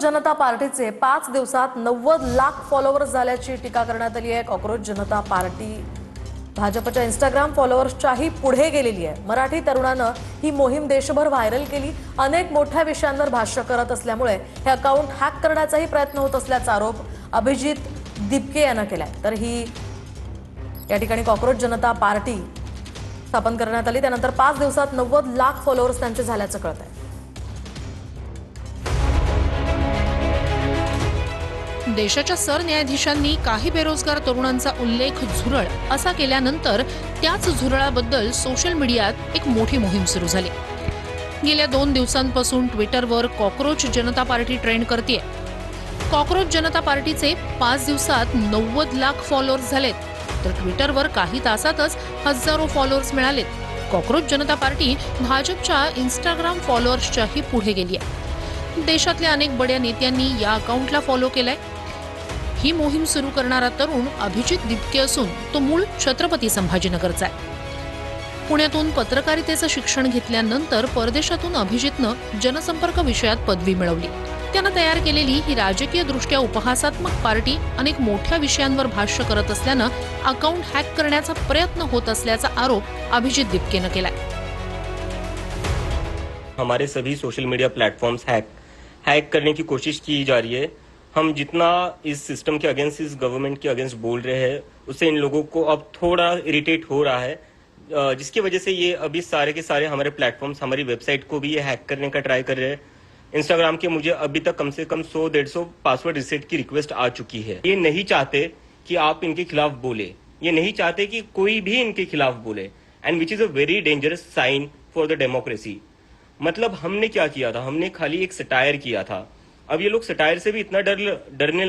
जनता पार्टीचे 5 दिवसात 90 लाख फॉलोअर्स झाल्याची टीका करण्यात आली आहे। कॉकरोच जनता पार्टी भाजपच्या इंस्टाग्राम फॉलोअर्सच्याही पुढे गेलेली आहे। मराठी तरुणानं ही मोहीम देशभर व्हायरल केली। अनेक मोठ्या विषयांवर भाष्य करत असल्यामुळे हे अकाउंट हॅक करण्याचाही प्रयत्न होत असल्याचा आरोप अभिजित दिपके यांनी केलाय। तर ही या ठिकाणी कॉकरोच जनता पार्टी स्थापन करण्यात आली, त्यानंतर 5 दिवसात 90 लाख फॉलोअर्स त्यांचे झाल्याचं कळत आहे। देशाच्या सरन्यायाधीशांनी काही बेरोजगार तरुणांचा उल्लेख झुरळ असा केल्यानंतर त्याच झुरळाबद्दल सोशल मीडियात एक मोठी मोहीम सुरू झाली। गेल्या 2 दिवसांपासून ट्विटरवर कॉकरोच जनता पार्टी ट्रेंड करतेय। कॉकरोच जनता पार्टीचे 5 दिवसात 90 लाख फॉलोअर्स झालेत, तर ट्विटरवर काही तासातच हजारो फॉलोअर्स मिळालेत। कॉकरोच जनता पार्टी भाजपच्या इंस्टाग्राम फॉलोअर्सच्याही पुढे गेली आहे। देशातल्या अनेक बड्या नेत्यांनी या अकाउंटला फॉलो केलाय। ही मोहीम सुरू करणारा तरुण अभिजित दिपके असून तो मूळ छत्रपती संभाजीनगरचा आहे। पुण्यातून पत्रकारितेचं शिक्षण घेतल्यानंतर परदेशातून अभिजितनं जनसंपर्क विषयात पदवी मिळवली। त्यानं तयार केलेली ही राजकीय दृष्ट्या उपहासात्मक पार्टी अनेक मोठ्या विषयांवर भाष्य करत असल्यानं अकाउंट हॅक करण्याचा प्रयत्न होत असल्याचा आरोप अभिजित दिपकेनं केलाय। हमारे सभी सोशल मीडिया प्लेटफॉर्म्स हैक करने की कोशिश की जा रही है। हम जितना इस सिस्टम के अगेंस्ट, इस गवर्नमेंट के अगेंस्ट बोल रहे हैं, उससे इन लोगों को अब थोड़ा इरिटेट हो रहा है, जिसकी वजह से ये अभी सारे के सारे हमारे प्लेटफॉर्म्स, हमारी वेबसाइट को भी ये हैक करने का ट्राई कर रहे हैं। इंस्टाग्राम के मुझे अभी तक कम से कम 100-150 पासवर्ड रिसेट की रिक्वेस्ट आ चुकी है। ये नहीं चाहते कि आप इनके खिलाफ बोले, ये नहीं चाहते कि कोई भी इनके खिलाफ बोले, and which is a very dangerous sign for the democracy. मतलब हमने क्या किया था, हमने खाली एक सटायर किया था। अब ये लोग सटायर से भी इतना डरने